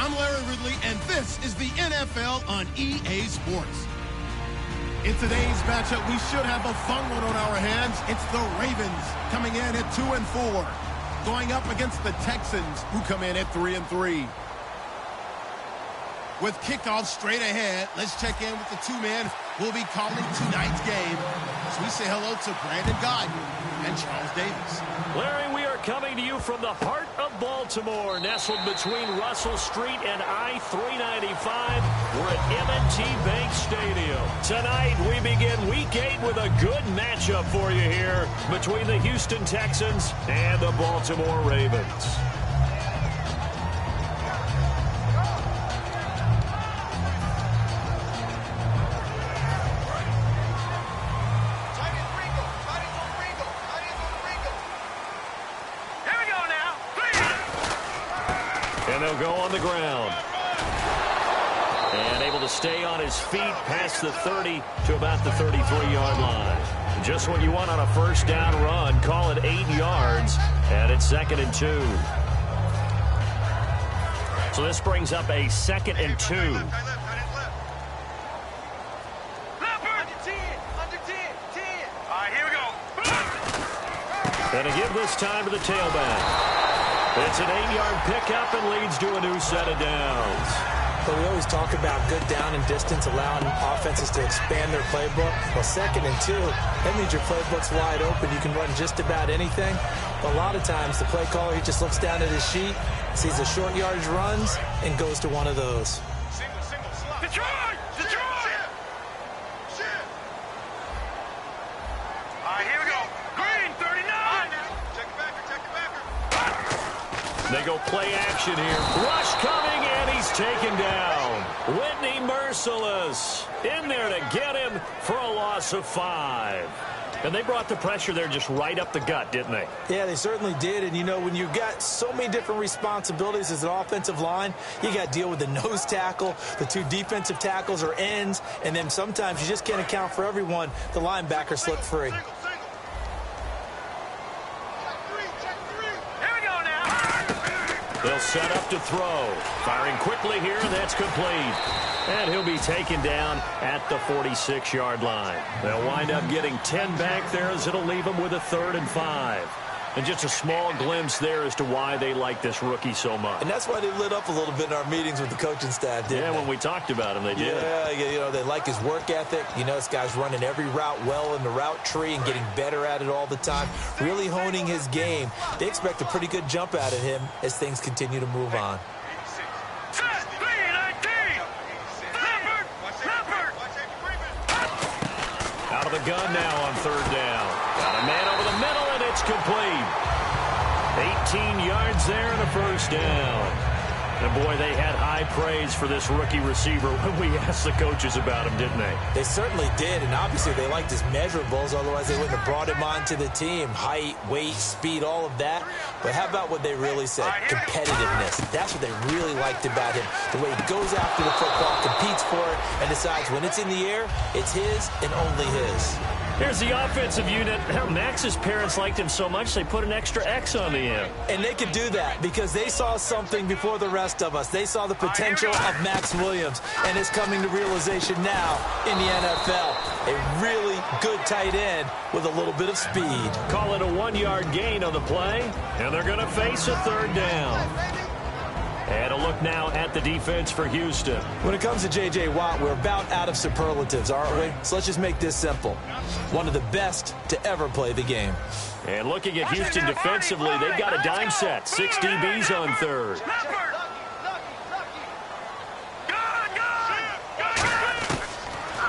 I'm Larry Ridley, and this is the NFL on EA Sports. In today's matchup, we should have a fun one on our hands. It's the Ravens coming in at 2-4, going up against the Texans, who come in at 3-3. With kickoff straight ahead, let's check in with the two men who will be calling tonight's game. So we say hello to Brandon Godden and Charles Davis. Larry, we are coming to you from the heart of Baltimore, nestled between Russell Street and I-395. We're at M&T Bank Stadium. Tonight, we begin Week 8 with a good matchup for you here between the Houston Texans and the Baltimore Ravens. And they'll go on the ground. And able to stay on his feet past the 30 to about the 33-yard line. Just what you want on a first down run. Call it 8 yards. And it's 2nd and 2. So this brings up a 2nd and 2. And a give this time to the tailback. It's an 8-yard pickup and leads to a new set of downs. But we always talk about good down and distance, allowing offenses to expand their playbook. Well, 2nd and 2, that means your playbook's wide open. You can run just about anything. But a lot of times, the play caller, he just looks down at his sheet, sees the short yardage runs, and goes to one of those. Detroit! Detroit! All right, here we go. Green, 39! Check it backer, check it backer. They go play action here. Rush coming, and he's taken down. Whitney Merciless in there to get him for a loss of 5. And they brought the pressure there just right up the gut, didn't they? Yeah, they certainly did. And, you know, when you've got so many different responsibilities as an offensive line, you got to deal with the nose tackle, the 2 defensive tackles or ends, and then sometimes you just can't account for everyone. The linebacker slipped free. They'll set up to throw. Firing quickly here, and that's complete. And he'll be taken down at the 46-yard line. They'll wind up getting 10 back there as it'll leave them with a 3rd and 5. And just a small glimpse there as to why they like this rookie so much. And that's why they lit up a little bit in our meetings with the coaching staff, didn't they? When we talked about him, they did. Yeah, you know, they like his work ethic. You know, this guy's running every route well in the route tree and getting better at it all the time, really honing his game. They expect a pretty good jump out of him as things continue to move on. Out of the gun now on 3rd down. Got a man over the middle, and it's complete. 18 yards there and a first down. And, boy, they had high praise for this rookie receiver when we asked the coaches about him, didn't they? They certainly did, and obviously they liked his measurables. Otherwise, they wouldn't have brought him onto the team. Height, weight, speed, all of that. But how about what they really said? Competitiveness. That's what they really liked about him. The way he goes after the football, competes for it, and decides when it's in the air, it's his and only his. Here's the offensive unit. Max's parents liked him so much they put an extra X on the end. And they could do that because they saw something before the rest of us. They saw the potential of Max Williams, and it's coming to realization now in the NFL. A really good tight end with a little bit of speed. Call it a 1-yard gain on the play, and they're going to face a 3rd down. And a look now at the defense for Houston. When it comes to J.J. Watt, we're about out of superlatives, aren't we? So let's just make this simple. One of the best to ever play the game. And looking at Houston defensively, they've got a dime set. 6 DBs on 3rd.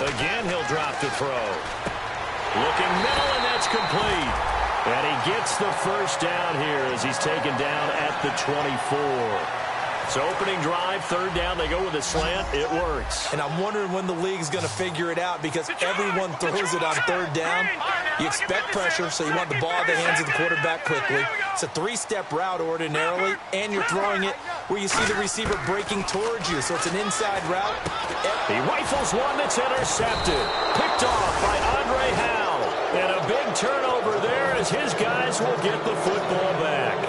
Again, he'll drop to throw. Looking middle, and that's complete. And he gets the first down here as he's taken down at the 24. So opening drive, 3rd down, they go with a slant. It works. And I'm wondering when the league's going to figure it out because everyone throws it on 3rd down. You expect pressure, so you want the ball in the hands of the quarterback quickly. It's a 3-step route ordinarily, and you're throwing it where you see the receiver breaking towards you. So it's an inside route. He rifles one that's intercepted. Picked off by Andre Howell. And a big turnover there as his guys will get the football back.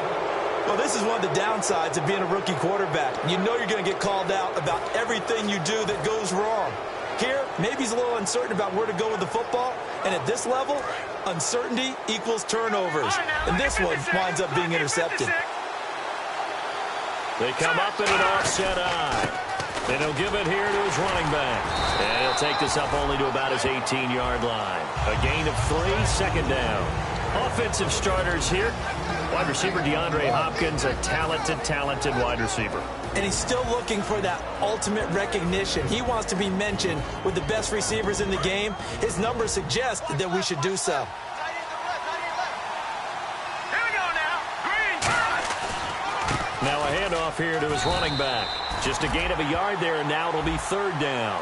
Well, this is one of the downsides of being a rookie quarterback. You know you're going to get called out about everything you do that goes wrong. Here, maybe he's a little uncertain about where to go with the football, and at this level, uncertainty equals turnovers. And this one winds up being intercepted. They come up in an offset eye. And he'll give it here to his running back. And he'll take this up only to about his 18-yard line. A gain of 3, second down. Offensive starters here. Wide receiver DeAndre Hopkins, a talented wide receiver. And he's still looking for that ultimate recognition. He wants to be mentioned with the best receivers in the game. His numbers suggest that we should do so. Now a handoff here to his running back. Just a gain of a yard there, and now it'll be third down.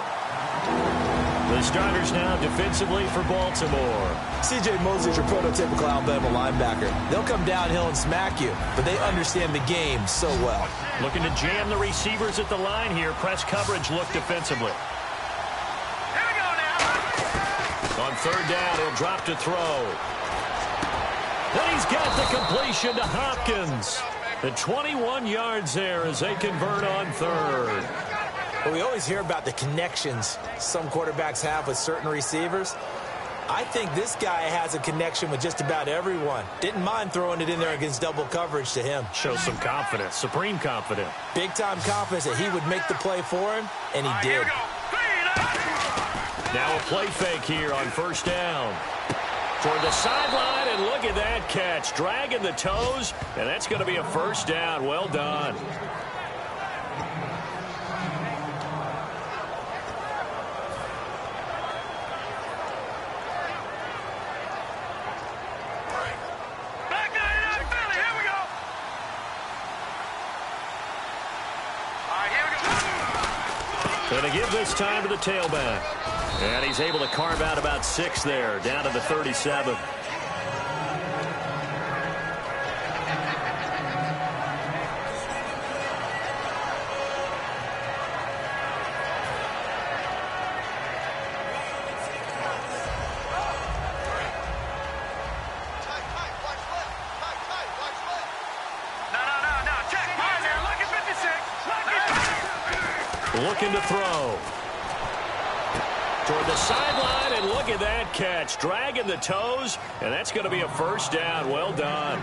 The starters now defensively for Baltimore. C.J. Mosley's your prototypical Alabama linebacker. They'll come downhill and smack you, but they understand the game so well. Looking to jam the receivers at the line here. Press coverage look defensively. Here we go now. On third down, he'll drop to throw. Then he's got the completion to Hopkins. The 21 yards there as they convert on third. Well, we always hear about the connections some quarterbacks have with certain receivers. I think this guy has a connection with just about everyone. Didn't mind throwing it in there against double coverage to him. Shows some confidence, supreme confidence. Big-time confidence that he would make the play for him, and he did. Now a play fake here on first down. Toward the sideline, and look at that catch. Dragging the toes, and that's going to be a first down. Well done. Back nine up, Philly. Here we go. All right, here we go. Going to give this time to the tailback. And he's able to carve out about 6 there, down to the 37. No. Check. Right there. Look at 56. Looking to throw. Toward the sideline, and look at that catch. Dragging the toes, and that's going to be a first down. Well done.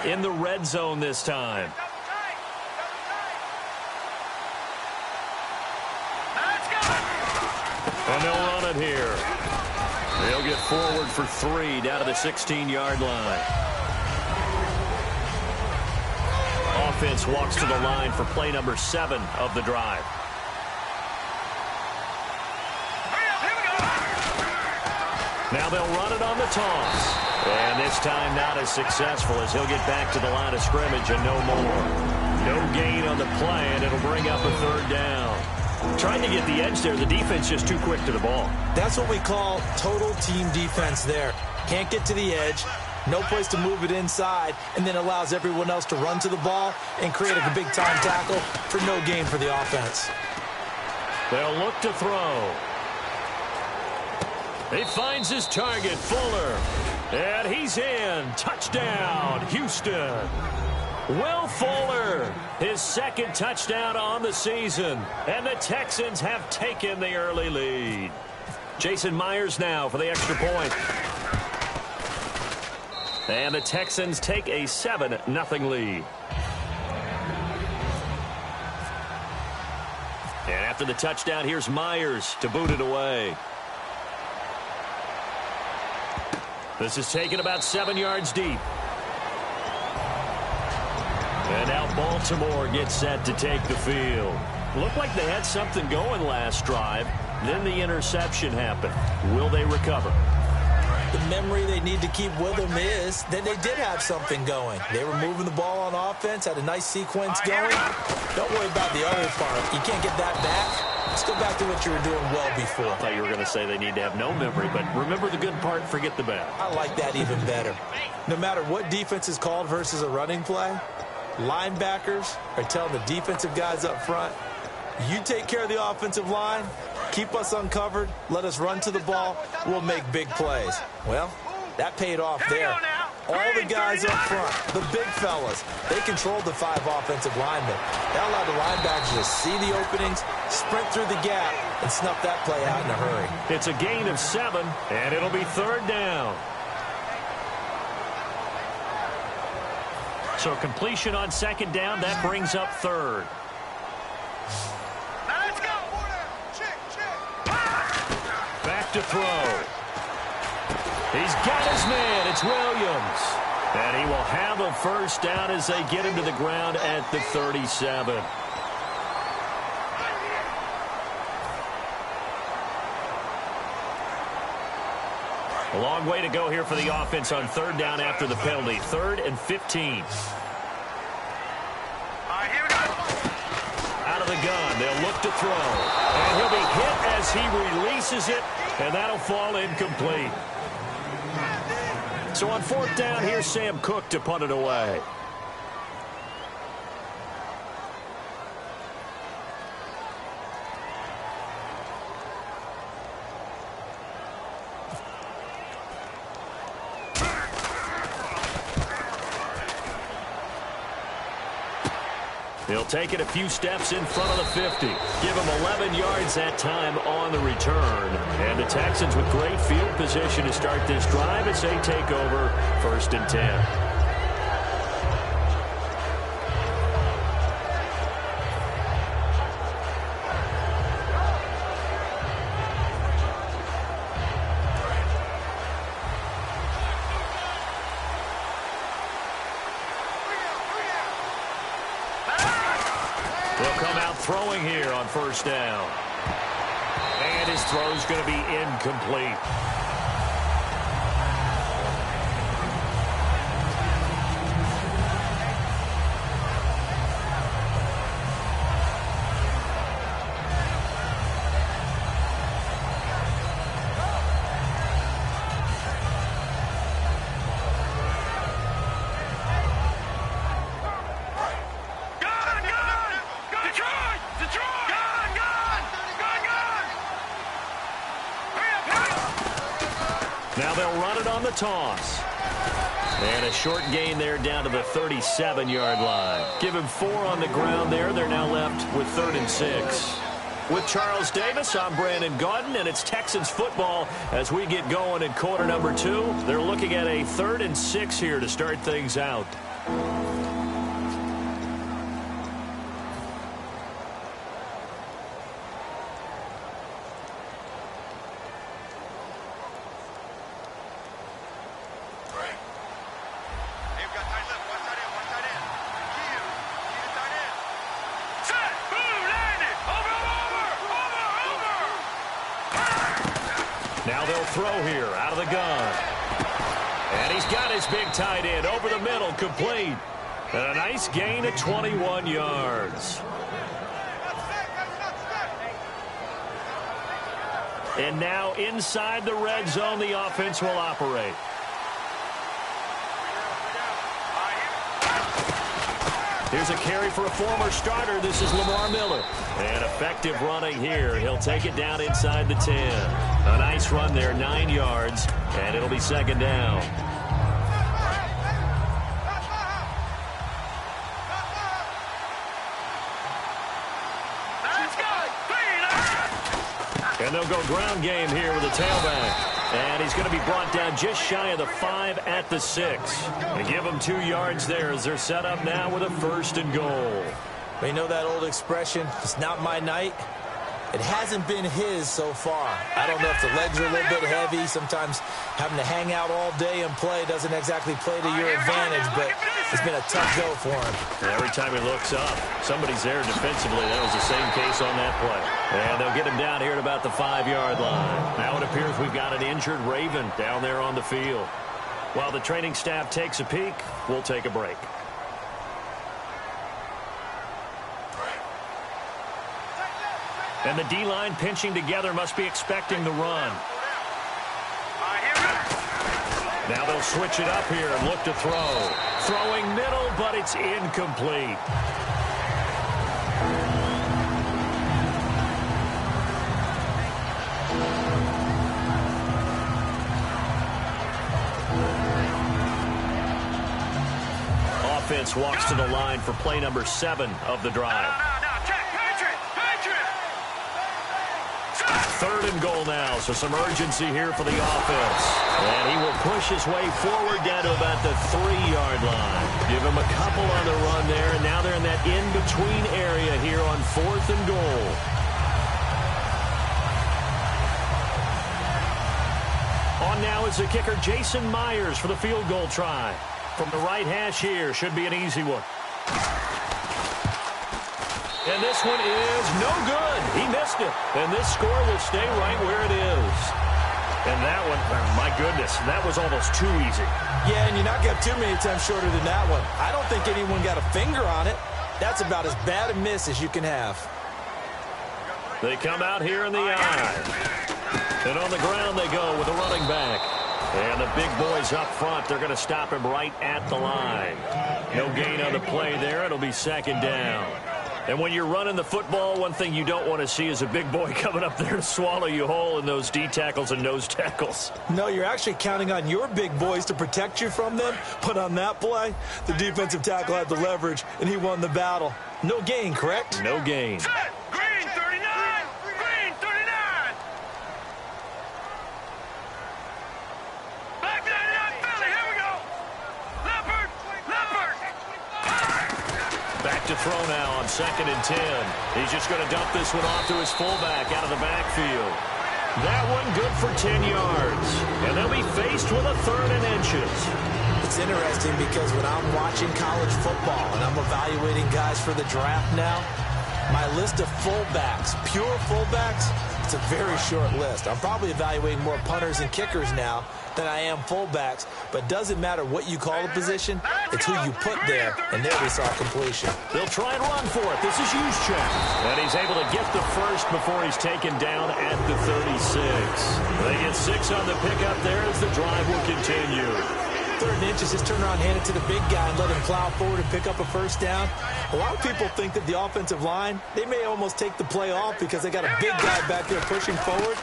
In the red zone this time. And they'll run it here. They'll get forward for 3 down to the 16-yard line. Offense walks to the line for play number 7 of the drive. Now they'll run it on the toss. And this time not as successful as he'll get back to the line of scrimmage and no more. No gain on the play, and it'll bring up a third down. Trying to get the edge there. The defense just too quick to the ball. That's what we call total team defense there. Can't get to the edge, no place to move it inside, and then allows everyone else to run to the ball and create a big-time tackle for no gain for the offense. They'll look to throw. He finds his target, Fuller. And he's in. Touchdown, Houston. Will Fuller, his second touchdown on the season. And the Texans have taken the early lead. Jason Myers now for the extra point. And the Texans take a 7-0 lead. And after the touchdown, here's Myers to boot it away. This is taken about 7 yards deep. And now Baltimore gets set to take the field. Looked like they had something going last drive. Then the interception happened. Will they recover? The memory they need to keep with them is that they did have something going. They were moving the ball on offense, had a nice sequence going. Don't worry about the other part. You can't get that back. Let's go back to what you were doing well before. I thought you were going to say they need to have no memory, but remember the good part, forget the bad. I like that even better. No matter what defense is called versus a running play, Linebackers are telling the defensive guys up front, you take care of the offensive line, keep us uncovered, let us run to the ball, we'll make big plays. Well, that paid off there. All the guys up front, the big fellas, they controlled the 5 offensive linemen. That allowed the linebackers to see the openings, sprint through the gap, and snuff that play out in a hurry. It's a gain of 7, and it'll be 3rd down. So completion on 2nd down, that brings up 3rd. Let's go. Back to throw. He's got his man. It's Williams. And he will have a 1st down as they get him to the ground at the 37. A long way to go here for the offense on 3rd down after the penalty. 3rd and 15. All right, here we go. Out of the gun, they'll look to throw. And he'll be hit as he releases it, and that'll fall incomplete. So on 4th down, here's Sam Cook to punt it away. He'll take it a few steps in front of the 50. Give him 11 yards that time on the return. And the Texans with great field position to start this drive as they take over 1st and 10. Throwing here on 1st down. And his throw's going to be incomplete. Now they'll run it on the toss. And a short gain there down to the 37-yard line. Give him 4 on the ground there. They're now left with 3rd and 6. With Charles Davis, I'm Brandon Gaudin, and it's Texans football as we get going in quarter number 2. They're looking at a 3rd and 6 here to start things out. Now they'll throw here out of the gun. And he's got his big tight end over the middle, complete. And a nice gain of 21 yards. And now inside the red zone, the offense will operate. Here's a carry for a former starter. This is Lamar Miller. And effective running here. He'll take it down inside the 10. A nice run there, 9 yards, and it'll be 2nd down. And they'll go ground game here with a tailback. And he's going to be brought down just shy of the 5 at the 6. And give him 2 yards there as they're set up now with a 1st and goal. You know that old expression, it's not my night? It hasn't been his so far. I don't know if the legs are a little bit heavy. Sometimes having to hang out all day and play doesn't exactly play to your advantage, but it's been a tough go for him. Every time he looks up, somebody's there defensively. That was the same case on that play. And they'll get him down here at about the 5-yard line. Now it appears we've got an injured Raven down there on the field. While the training staff takes a peek, we'll take a break. And the D-line pinching together must be expecting the run. Now they'll switch it up here and look to throw. Throwing middle, but but it's incomplete. Offense walks to the line for play number 7 of the drive. Third and goal now, so some urgency here for the offense. And he will push his way forward down to about the 3-yard line. Give him a couple on the run there, and now they're in that in-between area here on 4th and goal. On now is the kicker, Jason Myers, for the field goal try. From the right hash here, should be an easy one. And this one is no good. He missed it. And this score will stay right where it is. And that one, my goodness, that was almost too easy. Yeah, and you're not going to have too many attempts shorter than that one. I don't think anyone got a finger on it. That's about as bad a miss as you can have. They come out here in the eye. And on the ground they go with a running back. And the big boys up front, they're going to stop him right at the line. No gain on the play there. It'll be 2nd down. And when you're running the football, one thing you don't want to see is a big boy coming up there to swallow you whole in those D tackles and nose tackles. No, you're actually counting on your big boys to protect you from them. But on that play, the defensive tackle had the leverage, and he won the battle. No gain, correct? No gain. Green 39! Green 39! Back 99, Philly, here we go! Leopard! Leopard! Back to throw now on 2nd and 10. He's just going to dump this one off to his fullback out of the backfield. That one good for 10 yards. And they'll be faced with a 3rd and inches. It's interesting because when I'm watching college football and I'm evaluating guys for the draft now, my list of fullbacks, pure fullbacks, it's a very short list. I'm probably evaluating more punters and kickers now than I am fullbacks, but it doesn't matter what you call the position, it's who you put there, and there we saw completion. They'll try and run for it. This is Juszczyk. And he's able to get the first before he's taken down at the 36. They get 6 on the pickup there as the drive will continue. 3rd and inches, just turn around, hand it to the big guy, and let him plow forward and pick up a first down. A lot of people think that the offensive line, they may almost take the play off because they got a big guy back there pushing forward.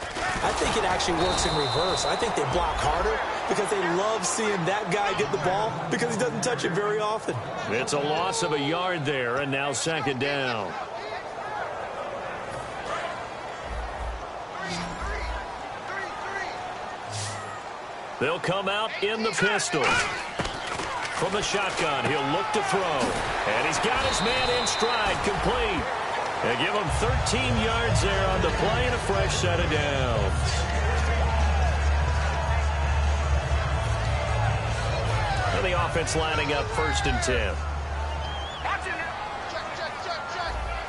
I think it actually works in reverse. I think they block harder because they love seeing that guy get the ball because he doesn't touch it very often. It's a loss of a yard there, and now 2nd down. They'll come out in the pistol. From the shotgun, he'll look to throw. And he's got his man in stride, complete. They give him 13 yards there on the play and a fresh set of downs. And the offense lining up 1st and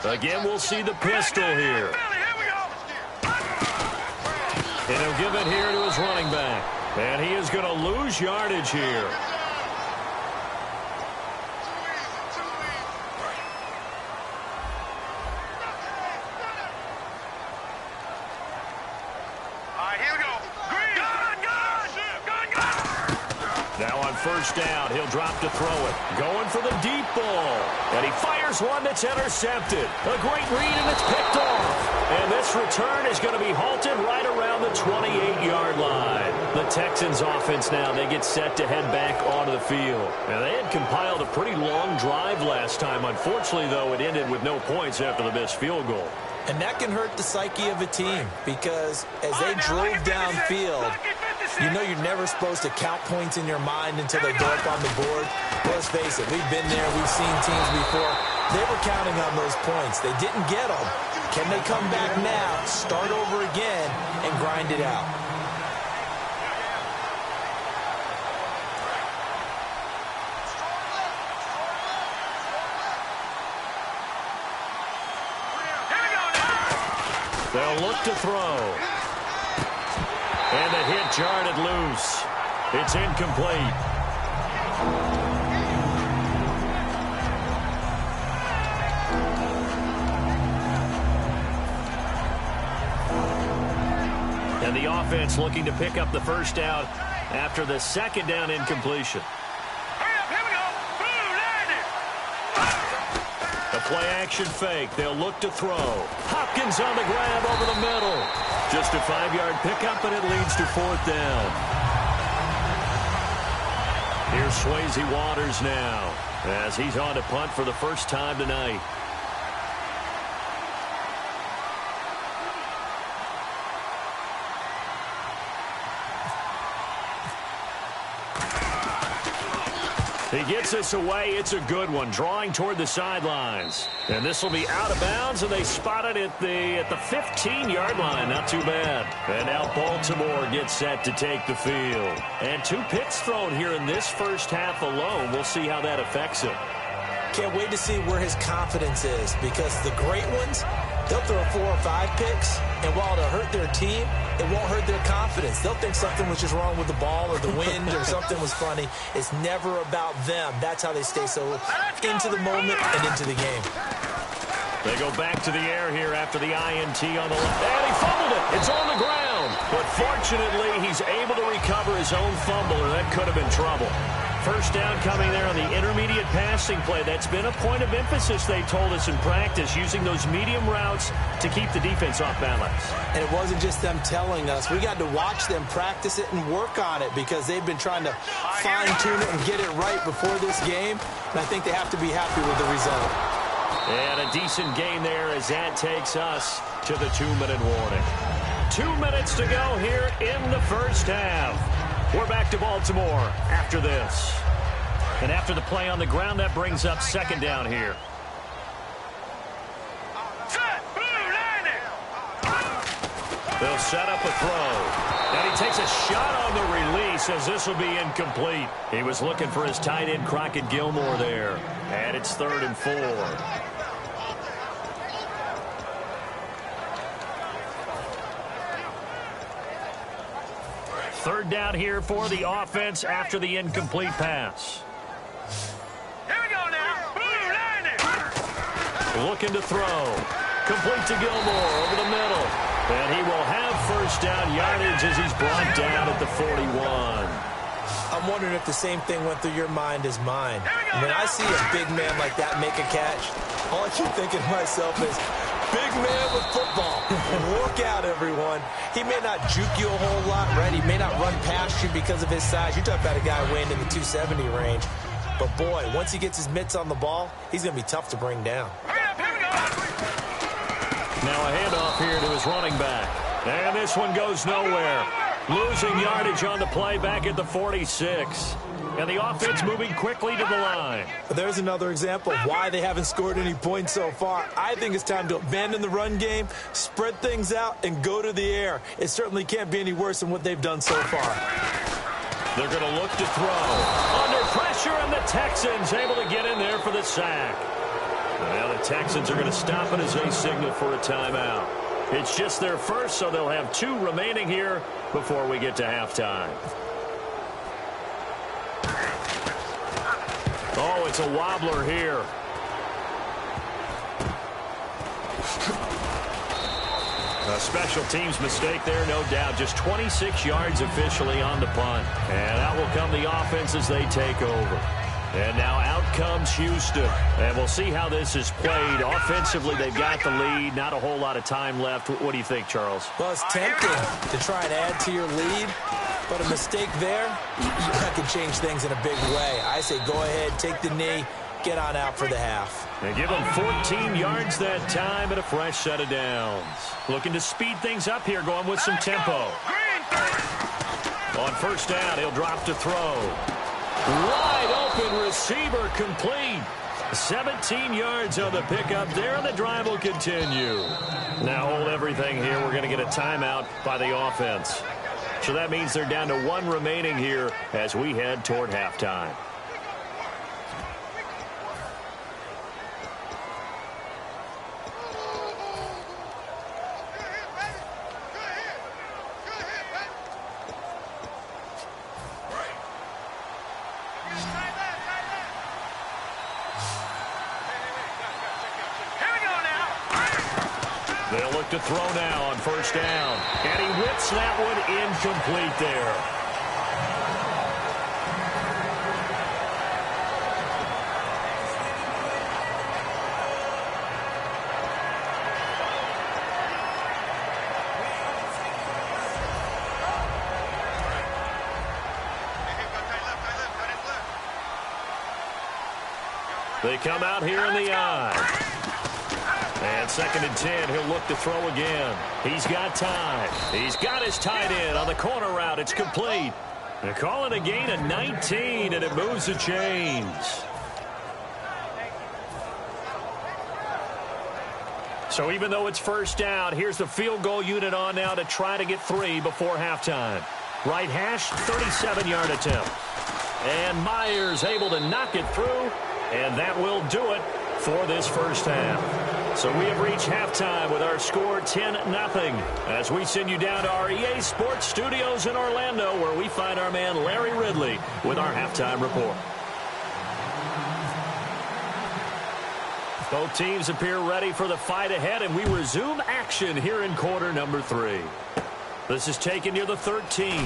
10. Again, we'll see the pistol here. And he'll give it here to his running back. And he is going to lose yardage here. Now on 1st down, he'll drop to throw it. Going for the deep ball. And he fires one that's intercepted. A great read, and it's picked off. And this return is going to be halted right around the 28-yard line. The Texans offense now, they get set to head back onto the field. Now, they had compiled a pretty long drive last time. Unfortunately, though, it ended with no points after the missed field goal. And that can hurt the psyche of a team because as they drove downfield, you know you're never supposed to count points in your mind until they go up on the board. Let's face it, we've been there, we've seen teams before. They were counting on those points. They didn't get them. Can they come back now, start over again, and grind it out? They'll look to throw. And the hit jarred it loose. It's incomplete. And the offense looking to pick up the 1st down after the 2nd down incompletion. Hurry up, here we go. Boom, landed. play-action fake. They'll look to throw. Hopkins on the grab over the middle. Just a 5-yard pickup, and it leads to 4th down. Here's Swayze Waters now as he's on to punt for the first time tonight. He gets this away. It's a good one, drawing toward the sidelines. And this will be out of bounds, and they spot it at the 15-yard line. Not too bad. And now Baltimore gets set to take the field. And 2 picks thrown here in this first half alone. We'll see how that affects him. Can't wait to see where his confidence is, because the great ones, they'll throw 4 or 5 picks, and while it'll hurt their team, it won't hurt their confidence. They'll think something was just wrong with the ball or the wind or something was funny. It's never about them. That's how they stay so into the moment and into the game. They go back to the air here after the INT on the left. And he fumbled it. It's on the ground. But fortunately, he's able to recover his own fumble, or that could have been trouble. First down coming there on the intermediate passing play. That's been a point of emphasis, they told us in practice, using those medium routes to keep the defense off balance. And it wasn't just them telling us. We got to watch them practice it and work on it, because they've been trying to fine-tune it and get it right before this game. And I think they have to be happy with the result. And a decent gain there as that takes us to the 2-minute warning. 2 minutes to go here in the first half. We're back to Baltimore after this. And after the play on the ground, that brings up 2nd down here. They'll set up a throw. And he takes a shot on the release, as this will be incomplete. He was looking for his tight end, Crockett Gilmore, there. And it's 3rd and 4. Third down here for the offense after the incomplete pass. Here we go now. Looking to throw. Complete to Gilmore over the middle. And he will have first down yardage as he's brought down at the 41. I'm wondering if the same thing went through your mind as mine. When I see a big man like that make a catch, all I keep thinking to myself is, big man with football. Look out, everyone. He may not juke you a whole lot, right? He may not run past you because of his size. You talk about a guy weighing in the 270 range. But, boy, once he gets his mitts on the ball, he's going to be tough to bring down. Now a handoff here to his running back. And this one goes nowhere. Losing yardage on the play back at the 46. And the offense moving quickly to the line. There's another example of why they haven't scored any points so far. I think it's time to abandon the run game, spread things out, and go to the air. It certainly can't be any worse than what they've done so far. They're going to look to throw. Under pressure, and the Texans able to get in there for the sack. Now the Texans are going to stop it as they signal for a timeout. It's just their first, so they'll have 2 remaining here before we get to halftime. Oh, it's a wobbler here. A special teams mistake there, no doubt. Just 26 yards officially on the punt. And out will come the offense as they take over. And now out comes Houston. And we'll see how this is played. Offensively, they've got the lead. Not a whole lot of time left. What do you think, Charles? Well, it's tempting to try and add to your lead. But a mistake there, that could change things in a big way. I say go ahead, take the knee, get on out for the half. They give him 14 yards that time and a fresh set of downs. Looking to speed things up here, going with some tempo. On first down, he'll drop to throw. Wide open receiver complete. 17 yards on the pickup there, and the drive will continue. Now hold everything here. We're going to get a timeout by the offense. So that means they're down to 1 remaining here as we head toward halftime. They'll look to throw now on first down. And he whips that one incomplete there. They come out here in the eye. And 2nd and 10, he'll look to throw again. He's got time. He's got his tight end on the corner route. It's complete. They're calling a gain of 19, and it moves the chains. So even though it's first down, here's the field goal unit on now to try to get 3 before halftime. Right hash, 37-yard attempt. And Myers able to knock it through, and that will do it for this first half. So we have reached halftime with our score 10-0 as we send you down to our EA Sports Studios in Orlando, where we find our man Larry Ridley with our halftime report. Both teams appear ready for the fight ahead, and we resume action here in quarter number 3. This is taken near the 13.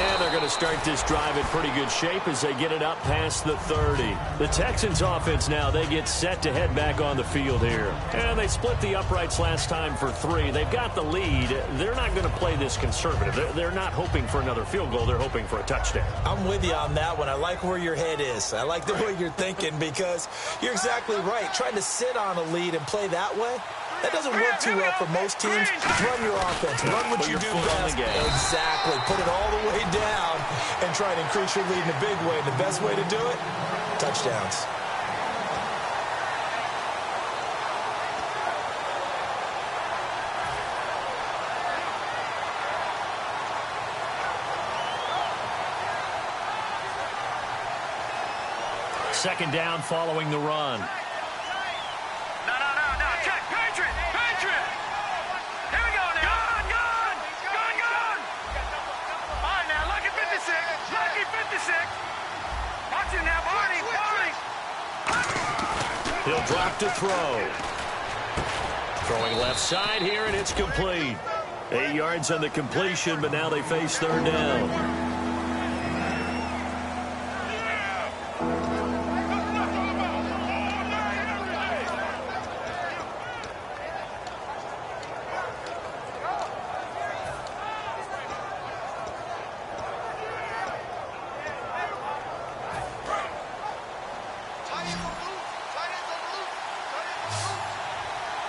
And they're going to start this drive in pretty good shape as they get it up past the 30. The Texans offense now, they get set to head back on the field here. And they split the uprights last time for 3. They've got the lead. They're not going to play this conservative. They're not hoping for another field goal. They're hoping for a touchdown. I'm with you on that one. I like where your head is. I like the way you're thinking because you're exactly right. Trying to sit on a lead and play that way, that doesn't work too well for most teams. Run your offense. Run what you do best. Exactly. Put it all the way down and try to increase your lead in a big way. The best way to do it, touchdowns. Second down following the run. He'll drop to throw. Throwing left side here, and it's complete. 8 yards on the completion, but now they face third down.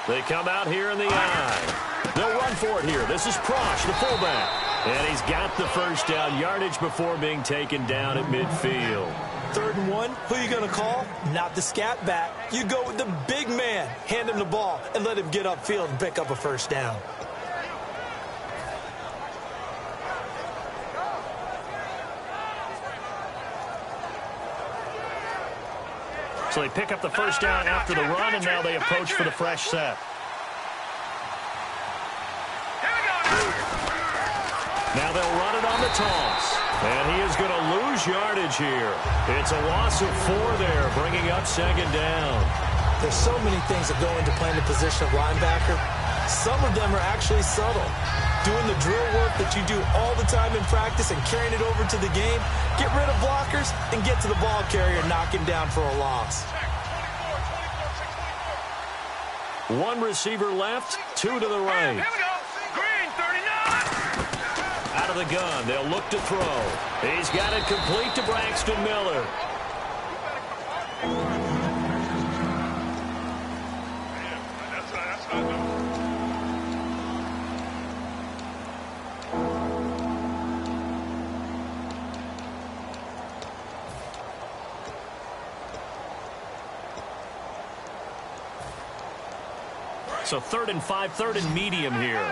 They come out here in the eye. They'll run for it here. This is Prosh, the fullback. And he's got the first down yardage before being taken down at midfield. 3rd and 1, who are you going to call? Not the scat back. You go with the big man. Hand him the ball and let him get upfield and pick up a first down. So they pick up the first down after the run, and now they approach for the fresh set. Now they'll run it on the toss. And he is going to lose yardage here. It's a loss of 4 there, bringing up 2nd down. There's so many things that go into playing the position of linebacker. Some of them are actually subtle. Doing the drill work that you do all the time in practice and carrying it over to the game. Get rid of blockers and get to the ball carrier, knocking down for a loss. 1 receiver left, 2 to the right. Here we go. Green, 39. Out of the gun, they'll look to throw. He's got it complete to Braxton Miller. So 3rd and 5, 3rd and medium here.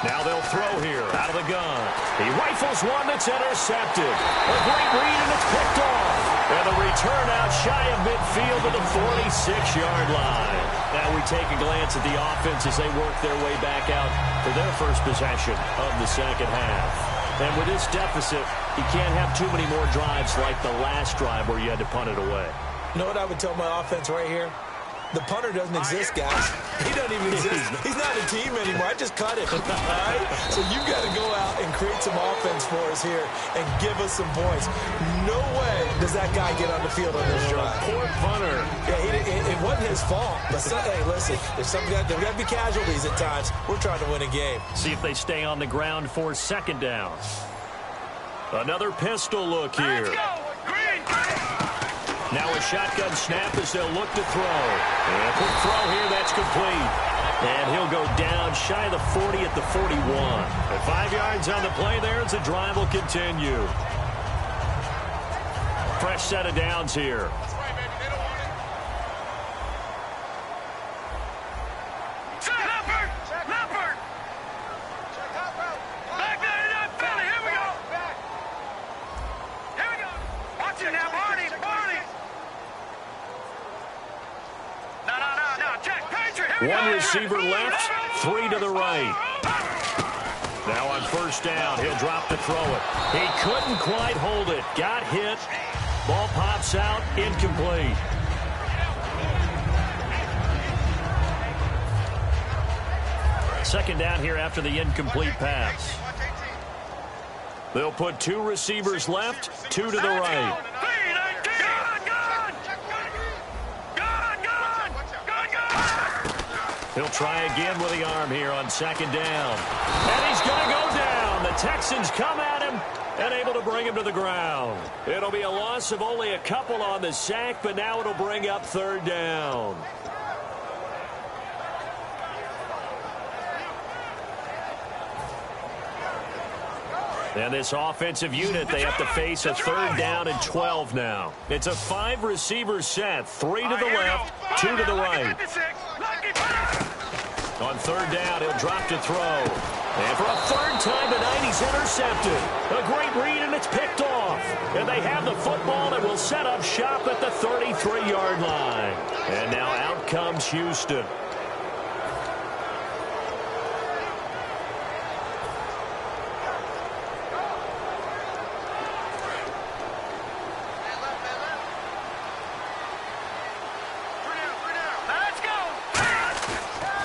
Now they'll throw here out of the gun. He rifles one that's intercepted. A great read, and it's picked off. And the return out shy of midfield to the 46-yard line. Now we take a glance at the offense as they work their way back out for their first possession of the second half. And with this deficit, you can't have too many more drives like the last drive where you had to punt it away. You know what I would tell my offense right here? The punter doesn't exist, guys. He doesn't even exist. He's not a team anymore. I just cut it. All right? So you've got to go out and create some offense for us here and give us some points. No way does that guy get on the field on this drive. Poor punter. Yeah, it wasn't his fault. But, hey, listen, there's got to be casualties at times. We're trying to win a game. See if they stay on the ground for second down. Another pistol look here. Now a shotgun snap as they'll look to throw. And a quick throw here, that's complete. And he'll go down shy of the 40 at the 41. And 5 yards on the play there as the drive will continue. Fresh set of downs here. One receiver left, 3 to the right. Now on first down, he'll drop to throw it. He couldn't quite hold it. Got hit. Ball pops out, incomplete. Second down here after the incomplete pass. They'll put 2 receivers left, 2 to the right. He'll try again with the arm here on second down. And he's going to go down. The Texans come at him and able to bring him to the ground. It'll be a loss of only a couple on the sack, but now it'll bring up third down. And this offensive unit, they have to face a third down and 12 now. It's a 5-receiver set, 3 to the left, 2 to the right. On third down, he'll drop to throw. And for a third time tonight, he's intercepted. A great read, and it's picked off. And they have the football and will set up shop at the 33-yard line. And now out comes Houston.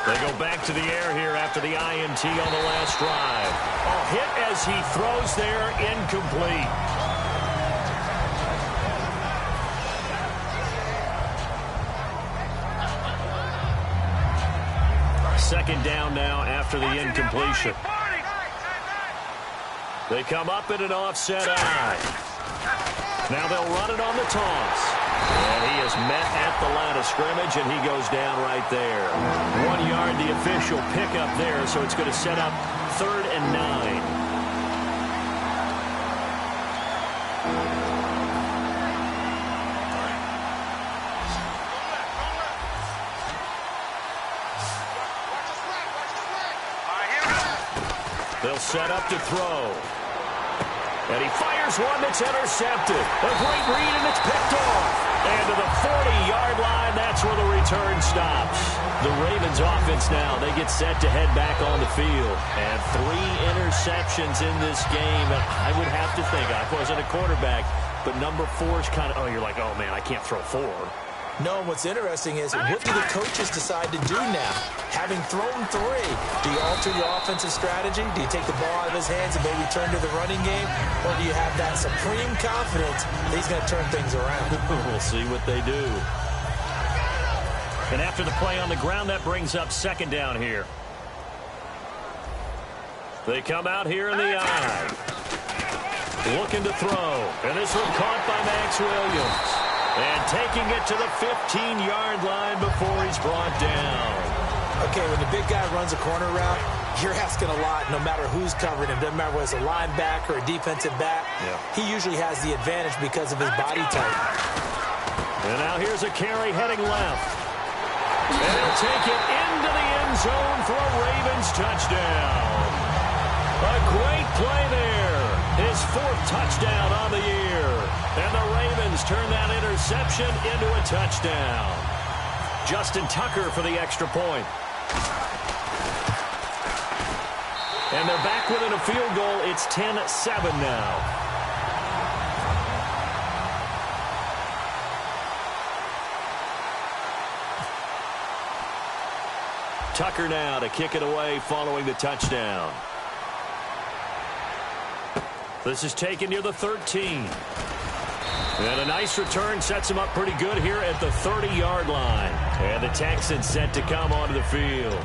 They go back to the air here after the INT on the last drive. A hit as he throws there, incomplete. Second down now after the incompletion. They come up in an offset eye. Now they'll run it on the toss. And he is met at the line of scrimmage, and he goes down right there. 1 yard, the official pickup there, so it's going to set up 3rd and 9. They'll set up to throw. And he fires one that's intercepted. A great read, and it's picked off. And to the 40-yard line, that's where the return stops. The Ravens offense now, they get set to head back on the field. And 3 interceptions in this game. And I would have to think, I wasn't a quarterback, but number 4 is kind of, oh, you're like, oh, man, I can't throw 4. No, what's interesting is what do the coaches decide to do now? Having thrown 3, do you alter your offensive strategy? Do you take the ball out of his hands and maybe turn to the running game? Or do you have that supreme confidence that he's going to turn things around? We'll see what they do. And after the play on the ground, that brings up second down here. They come out here in the eye. Looking to throw. And this one caught by Max Williams. And taking it to the 15-yard line before he's brought down. Okay, when the big guy runs a corner route, you're asking a lot no matter who's covering him. Doesn't matter whether it's a linebacker or a defensive back. Yeah. He usually has the advantage because of his body type. And now here's a carry heading left. And he'll take it into the end zone for a Ravens touchdown. A great play there. His 4th touchdown on the year. And the Ravens turn that interception into a touchdown. Justin Tucker for the extra point. And they're back within a field goal. It's 10-7 now. Tucker now to kick it away following the touchdown. This is taken near the 13. And a nice return sets him up pretty good here at the 30-yard line. And the Texans set to come onto the field.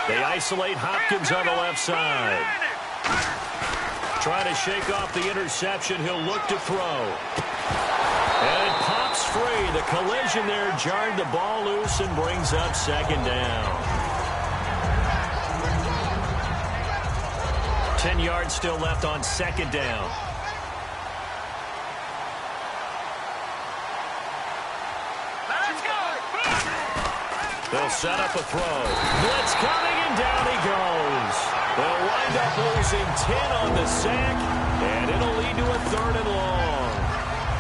They isolate Hopkins on the left side. Trying to shake off the interception. He'll look to throw. And it pops free. The collision there jarred the ball loose and brings up second down. 10 yards still left on second down. They'll set up a throw. Blitz coming, and down he goes. They'll wind up losing 10 on the sack, and it'll lead to a 3rd and long.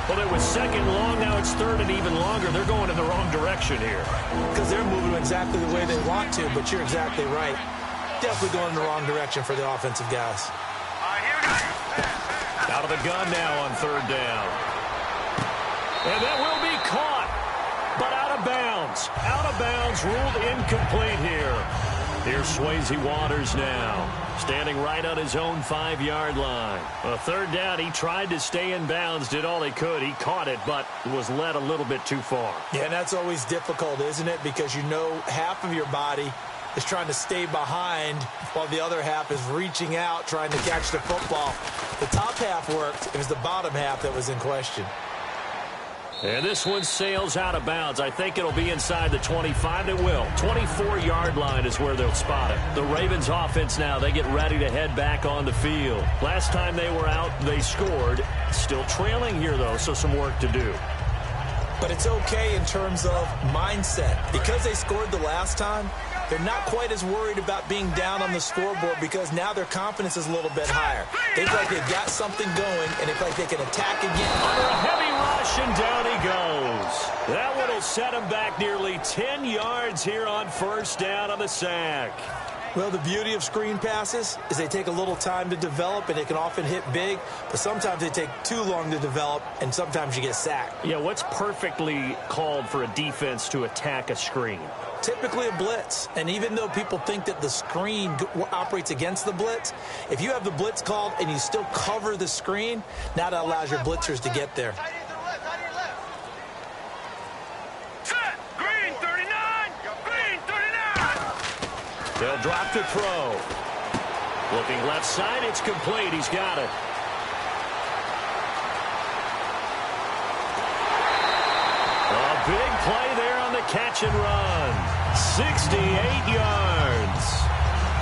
Well, it was 2nd long, now it's 3rd and even longer. They're going in the wrong direction here. Because they're moving exactly the way they want to, but you're exactly right. Definitely going in the wrong direction for the offensive guys. Out of the gun now on 3rd down. And that will be caught. But out of bounds. Out of bounds, ruled incomplete here. Here's Swayze Waters now, standing right on his own 5-yard line. A 3rd down, he tried to stay in bounds, did all he could. He caught it, but was led a little bit too far. Yeah, and that's always difficult, isn't it? Because you know half of your body is trying to stay behind while the other half is reaching out, trying to catch the football. The top half worked. It was the bottom half that was in question. And this one sails out of bounds. I think it'll be inside the 25. It will. 24-yard line is where they'll spot it. The Ravens offense now, they get ready to head back on the field. Last time they were out, they scored. Still trailing here, though, so some work to do. But it's okay in terms of mindset. Because they scored the last time, they're not quite as worried about being down on the scoreboard because now their confidence is a little bit higher. They feel like they've got something going, and they feel like they can attack again. Under a heavy rush, and down he goes. That one will set him back nearly 10 yards here on 1st down on the sack. Well, the beauty of screen passes is they take a little time to develop, and they can often hit big, but sometimes they take too long to develop, and sometimes you get sacked. Yeah, what's perfectly called for a defense to attack a screen? Typically a blitz, and even though people think that the screen operates against the blitz, if you have the blitz called and you still cover the screen, now that allows your blitzers to get there. They'll drop to throw. Looking left side, it's complete. He's got it. A big play there on the catch and run. 68 yards.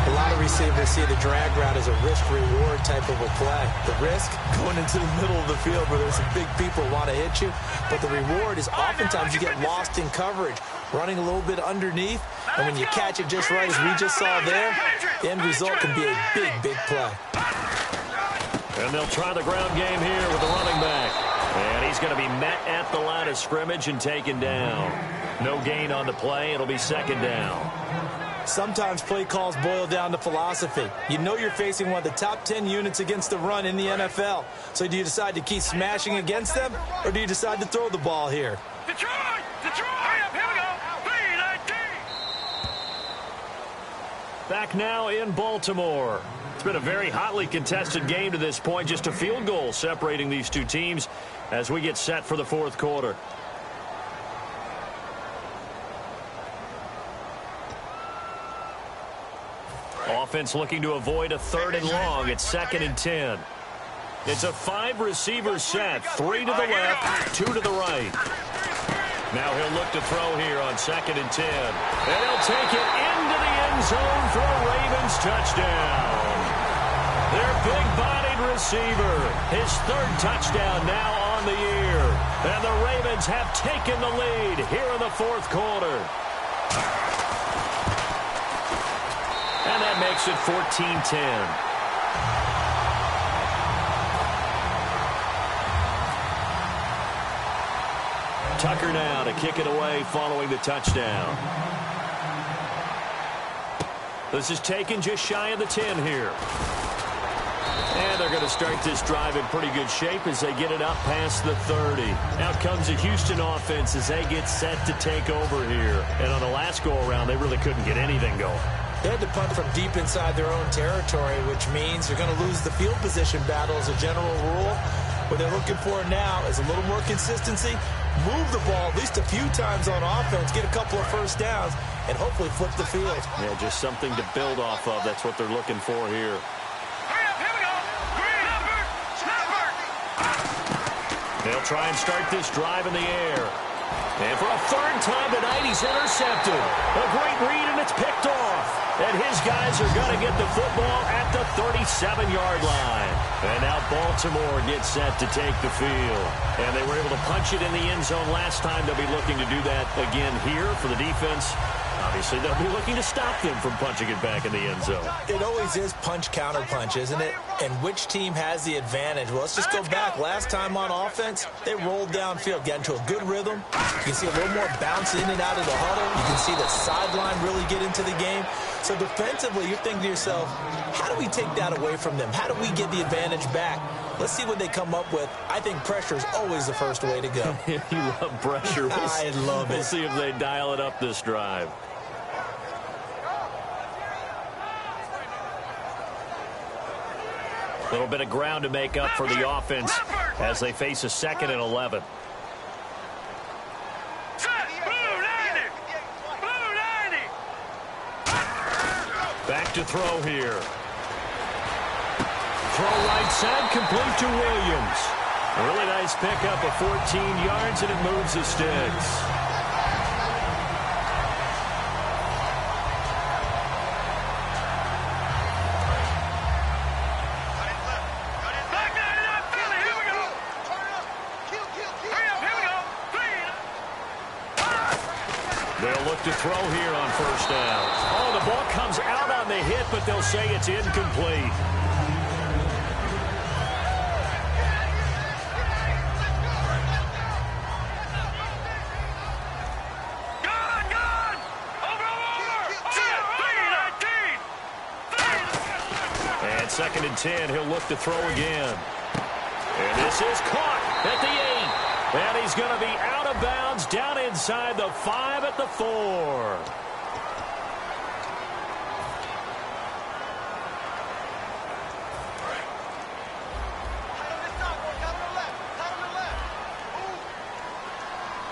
A lot of receivers see the drag route as a risk-reward type of a play. The risk, going into the middle of the field where there's some big people who want to hit you. But the reward is oftentimes you get lost in coverage, running a little bit underneath. And when you catch it just right, as we just saw there, the end result can be a big, big play. And they'll try the ground game here with the running back. And he's going to be met at the line of scrimmage and taken down. No gain on the play. It'll be 2nd down. Sometimes play calls boil down to philosophy. You know you're facing one of the top 10 units against the run in the NFL. So do you decide to keep smashing against them, or do you decide to throw the ball here? Detroit! Detroit! Here we go! 3-19! Back now in Baltimore. It's been a very hotly contested game to this point. Just a field goal separating these two teams as we get set for the 4th quarter. Offense looking to avoid a 3rd and long. It's 2nd and 10. It's a 5-receiver set. 3 to the left, 2 to the right. Now he'll look to throw here on 2nd and 10. And he'll take it into the end zone for a Ravens touchdown. Their big-bodied receiver. His 3rd touchdown now on the year. And the Ravens have taken the lead here in the 4th quarter. And that makes it 14-10. Tucker now to kick it away following the touchdown. This is taken just shy of the 10 here. And they're going to start this drive in pretty good shape as they get it up past the 30. Out comes the Houston offense as they get set to take over here. And on the last go-around, they really couldn't get anything going. They had to punt from deep inside their own territory, which means they're going to lose the field position battle as a general rule. What they're looking for now is a little more consistency, move the ball at least a few times on offense, get a couple of first downs, and hopefully flip the field. Yeah, just something to build off of. That's what they're looking for here. Hurry up, here we go. Green, snapper. They'll try and start this drive in the air. And for a third time tonight, he's intercepted. A great read, and it's picked off. And his guys are going to get the football at the 37-yard line. And now Baltimore gets set to take the field. And they were able to punch it in the end zone last time. They'll be looking to do that again here for the defense. Obviously, they'll be looking to stop them from punching it back in the end zone. It always is punch-counter-punch, isn't it? And which team has the advantage? Well, let's just go back. Last time on offense, they rolled downfield, got into a good rhythm. You can see a little more bounce in and out of the huddle. You can see the sideline really get into the game. So defensively, you're thinking to yourself, how do we take that away from them? How do we get the advantage back? Let's see what they come up with. I think pressure is always the first way to go. You love pressure. I love it. We'll see if they dial it up this drive. A little bit of ground to make up for the offense as they face a 2nd and 11. Back to throw here. Throw right side, complete to Williams. A really nice pickup of 14 yards, and it moves the sticks. They'll look to throw here on first down. Oh, the ball comes out on the hit, but they'll say it's incomplete. And 2nd and 10, he'll look to throw again. And this is caught at the 8. And he's going to be out of bounds down inside the 5 at the 4.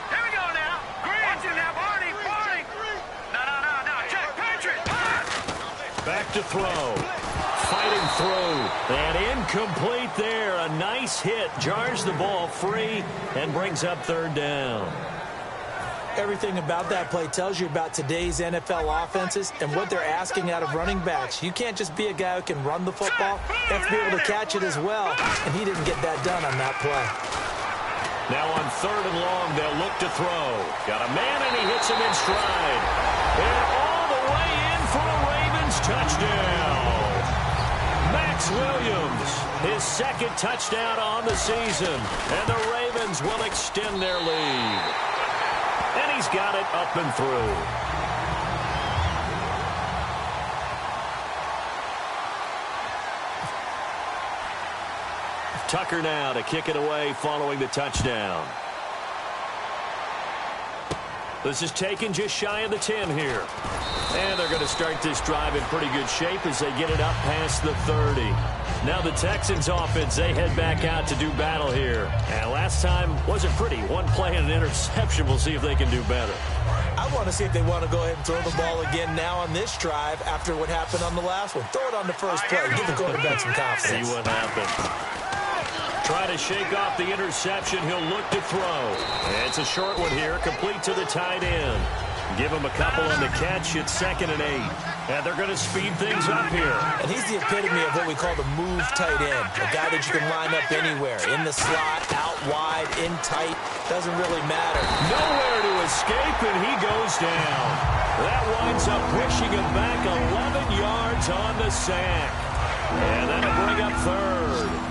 Here we go now. Green. Watch it now, Barney. No. Check, Patriot. Back to throw. Fighting through. And incomplete there. A nice hit. Jars the ball free and brings up 3rd down. Everything about that play tells you about today's NFL offenses and what they're asking out of running backs. You can't just be a guy who can run the football. You have to be able to catch it as well. And he didn't get that done on that play. Now on 3rd and long, they'll look to throw. Got a man, and he hits him in stride. And all the way in for a Ravens touchdown. Max Williams, his 2nd touchdown on the season. And the Ravens will extend their lead. And he's got it up and through. Tucker now to kick it away following the touchdown. This is taken just shy of the 10 here. And they're going to start this drive in pretty good shape as they get it up past the 30. Now the Texans offense, they head back out to do battle here. And last time wasn't pretty. One play and an interception. We'll see if they can do better. I want to see if they want to go ahead and throw the ball again now on this drive after what happened on the last one. Throw it on the first play. Give the quarterback some confidence. See what happens. Try to shake off the interception. He'll look to throw. And it's a short one here, complete to the tight end. Give him a couple on the catch. It's 2nd and 8. And they're going to speed things up here. And he's the epitome of what we call the move tight end. A guy that you can line up anywhere. In the slot, out wide, in tight. Doesn't really matter. Nowhere to escape, and he goes down. That winds up pushing him back 11 yards on the sack. And that'll bring up 3rd.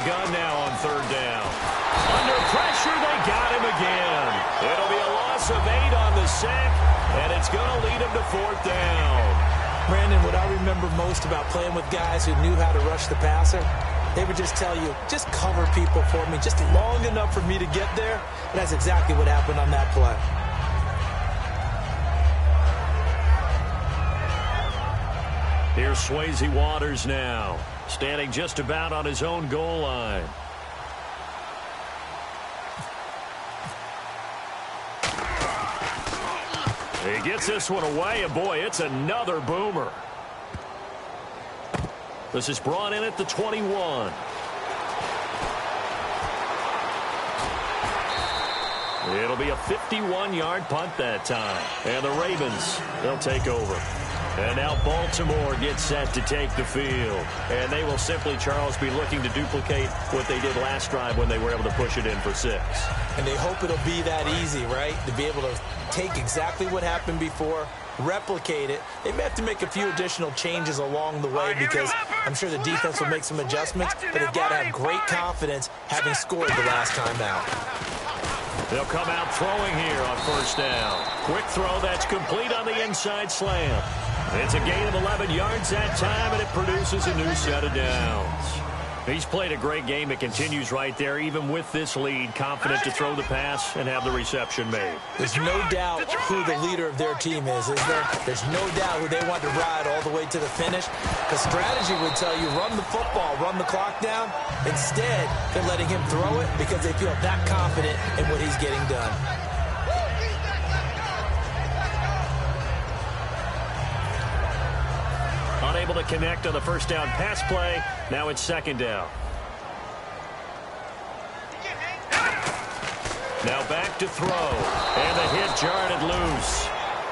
gun now on third down. Under pressure, they got him again. It'll be a loss of 8 on the sack, and it's going to lead him to fourth down. Brandon, what I remember most about playing with guys who knew how to rush the passer, they would just tell you, just cover people for me, just long enough for me to get there. And that's exactly what happened on that play. Here's Swayze Waters now, standing just about on his own goal line. He gets this one away, and boy, it's another boomer. This is brought in at the 21. It'll be a 51-yard punt that time. And the Ravens, they'll take over. And now Baltimore gets set to take the field. And they will simply, Charles, be looking to duplicate what they did last drive when they were able to push it in for 6. And they hope it'll be that easy, right? To be able to take exactly what happened before, replicate it. They may have to make a few additional changes along the way because I'm sure the defense will make some adjustments, but they've got to have great confidence having scored the last time out. They'll come out throwing here on first down. Quick throw that's complete on the inside slant. It's a gain of 11 yards that time, and it produces a new set of downs. He's played a great game. It continues right there, even with this lead, confident to throw the pass and have the reception made. There's no doubt who the leader of their team is there? There's no doubt who they want to ride all the way to the finish. Because strategy would tell you, run the football, run the clock down. Instead, they're letting him throw it because they feel that confident in what he's getting done. Unable to connect on the first down pass play. Now it's second down. Now back to throw. And the hit jarred it loose.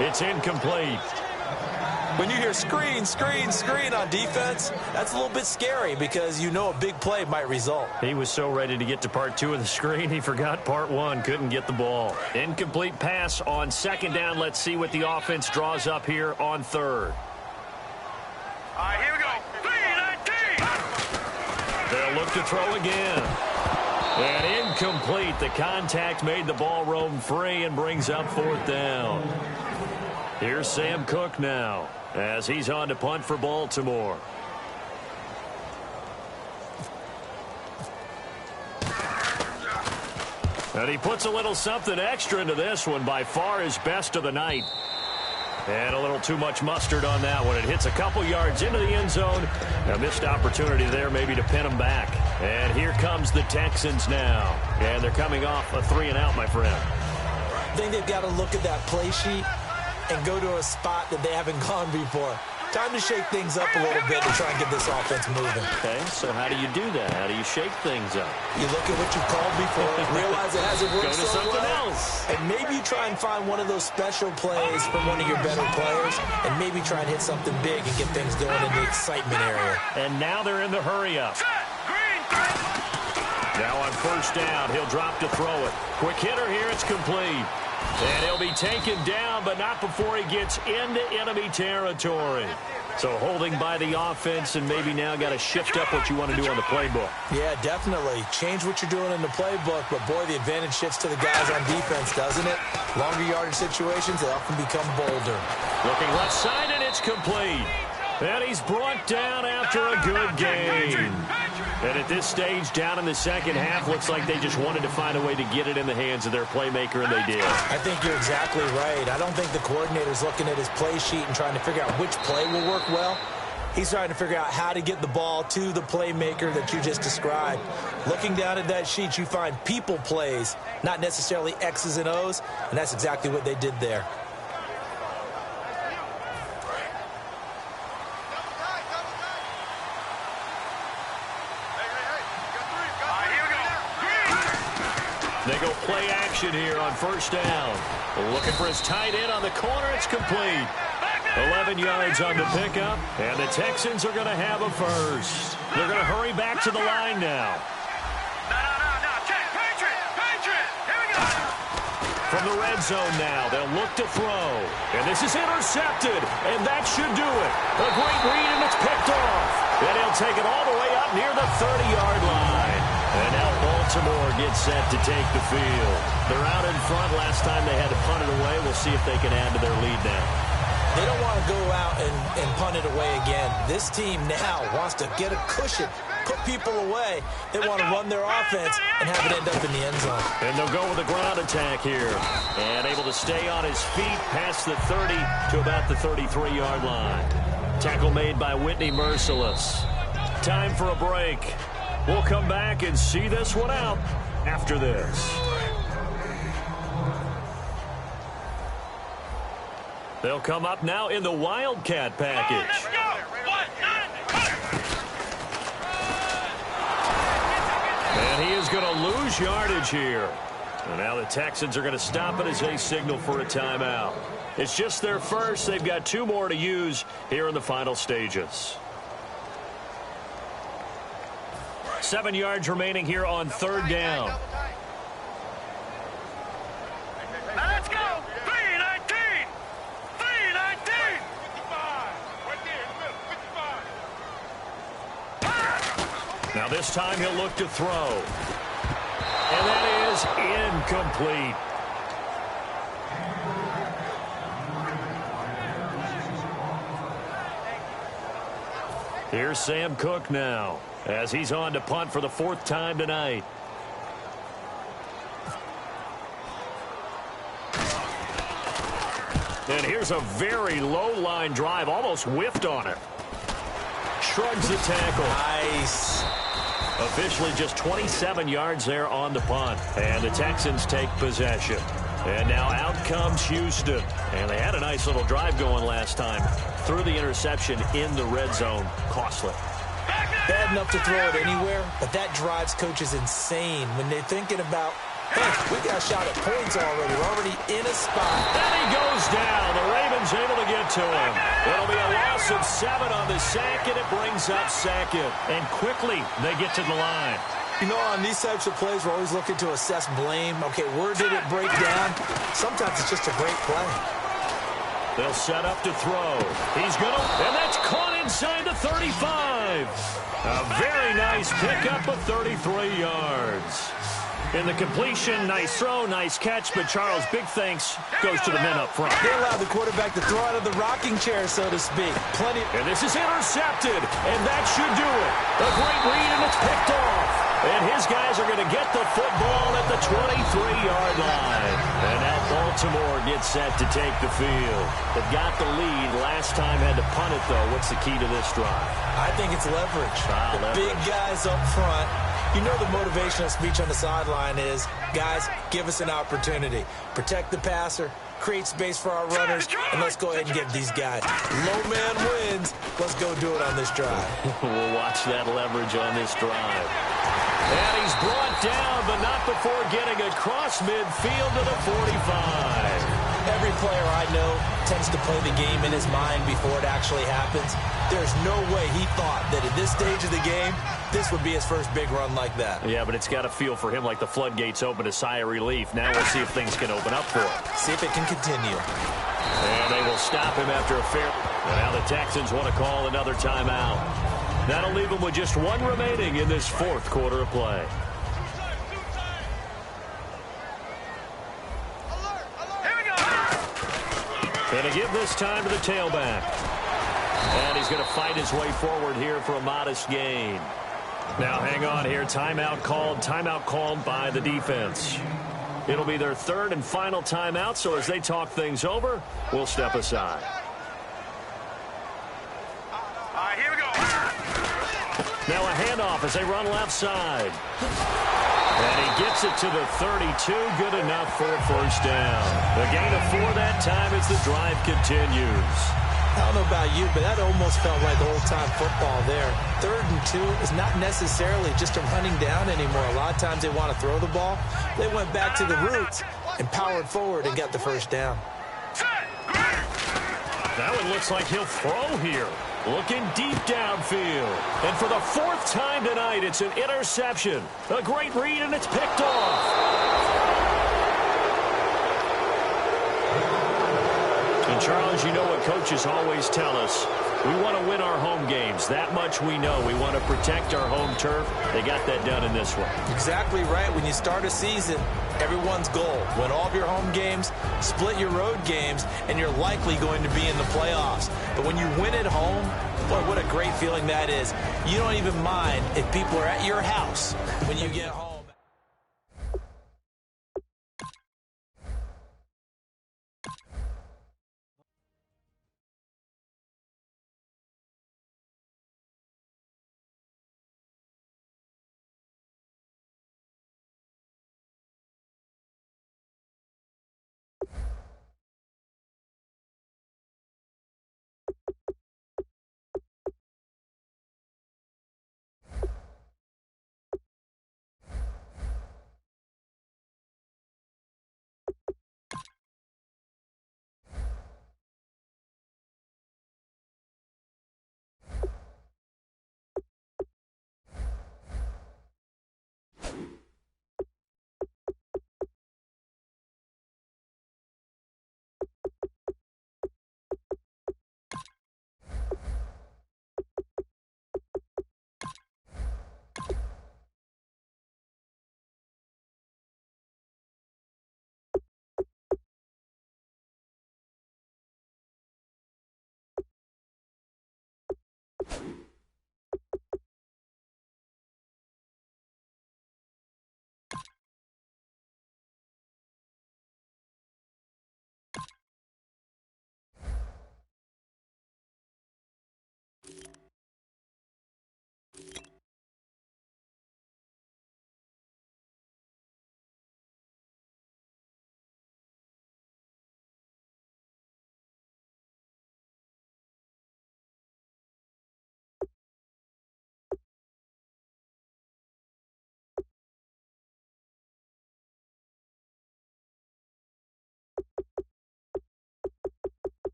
It's incomplete. When you hear screen, screen, screen on defense, that's a little bit scary because you know a big play might result. He was so ready to get to part 2 of the screen, he forgot part 1, couldn't get the ball. Incomplete pass on second down. Let's see what the offense draws up here on third. All right, here we go. 3-19. They'll look to throw again. And incomplete. The contact made the ball roam free and brings up fourth down. Here's Sam Cook now as he's on to punt for Baltimore. And he puts a little something extra into this one, by far his best of the night. And a little too much mustard on that one. It hits a couple yards into the end zone. A missed opportunity there maybe to pin him back. And here comes the Texans now. And they're coming off a 3-and-out, my friend. I think they've got to look at that play sheet and go to a spot that they haven't gone before. Time to shake things up a little bit to try and get this offense moving. Okay, so how do you do that? How do you shake things up? You look at what you've called before, realize it hasn't worked Go to so something well, else. and maybe you try and find one of those special plays from one of your better players, and maybe try and hit something big and get things going in the excitement area. And now they're in the hurry-up. Now on first down, he'll drop to throw it. Quick hitter here, it's complete. And he'll be taken down, but not before he gets into enemy territory. So holding by the offense, and maybe now got to shift up what you want to do on the playbook. Yeah, definitely. Change what you're doing in the playbook, but boy, the advantage shifts to the guys on defense, doesn't it? Longer yardage situations, they often become bolder. Looking left side, and it's complete. And he's brought down after a good game. And at this stage, down in the second half, looks like they just wanted to find a way to get it in the hands of their playmaker, and they did. I think you're exactly right. I don't think the coordinator's looking at his play sheet and trying to figure out which play will work well. He's trying to figure out how to get the ball to the playmaker that you just described. Looking down at that sheet, you find people plays, not necessarily X's and O's, and that's exactly what they did there. They go play action here on first down. Looking for his tight end on the corner. It's complete. 11 yards on the pickup, and the Texans are going to have a first. They're going to hurry back to the line now. No. Check. Patriot. Here we go. From the red zone now, they'll look to throw. And this is intercepted, and that should do it. A great read, and it's picked off. And he'll take it all the way up near the 30-yard line. And now Baltimore gets set to take the field. They're out in front. Last time they had to punt it away. We'll see if they can add to their lead now. They don't want to go out and punt it away again. This team now wants to get a cushion, put people away. They want to run their offense and have it end up in the end zone. And they'll go with a ground attack here. And able to stay on his feet past the 30 to about the 33-yard line. Tackle made by Whitney Merciless. Time for a break. We'll come back and see this one out after this. They'll come up now in the Wildcat package. And he is going to lose yardage here. And now the Texans are going to stop it as they signal for a timeout. It's just their first. They've got 2 more to use here in the final stages. 7 yards remaining here on 3rd down. Let's go. 3-19. 3-19. 55. Now this time he'll look to throw. And that is incomplete. Here's Sam Cook now, as he's on to punt for the 4th time tonight. And here's a very low line drive, almost whiffed on it. Shrugs the tackle. Nice. Officially just 27 yards there on the punt. And the Texans take possession. And now out comes Houston. And they had a nice little drive going last time. Threw the interception in the red zone. Costly. Bad enough to throw it anywhere, but that drives coaches insane when they're thinking about, hey, we got a shot at points already. We're already in a spot. And he goes down. The Ravens able to get to him. It'll be a loss of 7 on the sack, and it brings up 2nd. And quickly they get to the line. You know, on these types of plays, we're always looking to assess blame. Okay, where did it break down? Sometimes it's just a great play. They'll set up to throw. He's going to, and that's caught inside the 35. A very nice pickup of 33 yards. In the completion, nice throw, nice catch, but Charles, big thanks goes to the men up front. They allowed the quarterback to throw out of the rocking chair, so to speak. Plenty. And this is intercepted, and that should do it. A great read, and it's picked off. And his guys are going to get the football at the 23-yard line. And now Baltimore gets set to take the field. They've got the lead. Last time had to punt it, though. What's the key to this drive? I think it's leverage. The big guys up front. You know the motivational speech on the sideline is, guys, give us an opportunity. Protect the passer, create space for our runners, and let's go ahead and give these guys. Low man wins. Let's go do it on this drive. We'll watch that leverage on this drive. And he's brought down, but not before getting across midfield to the 45. Every player I know tends to play the game in his mind before it actually happens. There's no way he thought that at this stage of the game, this would be his first big run like that. Yeah, but it's got to feel for him like the floodgates open, a sigh of relief. Now we'll see if things can open up for him. See if it can continue. And they will stop him after a fair... Now the Texans want to call another timeout. That'll leave them with just 1 remaining in this 4th quarter of play. Going to give this time to the tailback. And he's going to fight his way forward here for a modest gain. Now hang on here. Timeout called by the defense. It'll be their 3rd and final timeout, so as they talk things over, we'll step aside. Here we go. Now a handoff as they run left side. And he gets it to the 32. Good enough for a 1st down. The gain of 4 that time as the drive continues. I don't know about you, but that almost felt like old-time football there. 3rd and 2 is not necessarily just a running down anymore. A lot of times they want to throw the ball. They went back to the roots and powered forward and got the 1st down. That one looks like he'll throw here. Looking deep downfield. And for the 4th time tonight, it's an interception. A great read, and it's picked off. And Charles, you know what coaches always tell us. We want to win our home games. That much we know. We want to protect our home turf. They got that done in this one. Exactly right. When you start a season, everyone's goal: win all of your home games, split your road games, and you're likely going to be in the playoffs. But when you win at home, boy, what a great feeling that is. You don't even mind if people are at your house when you get home.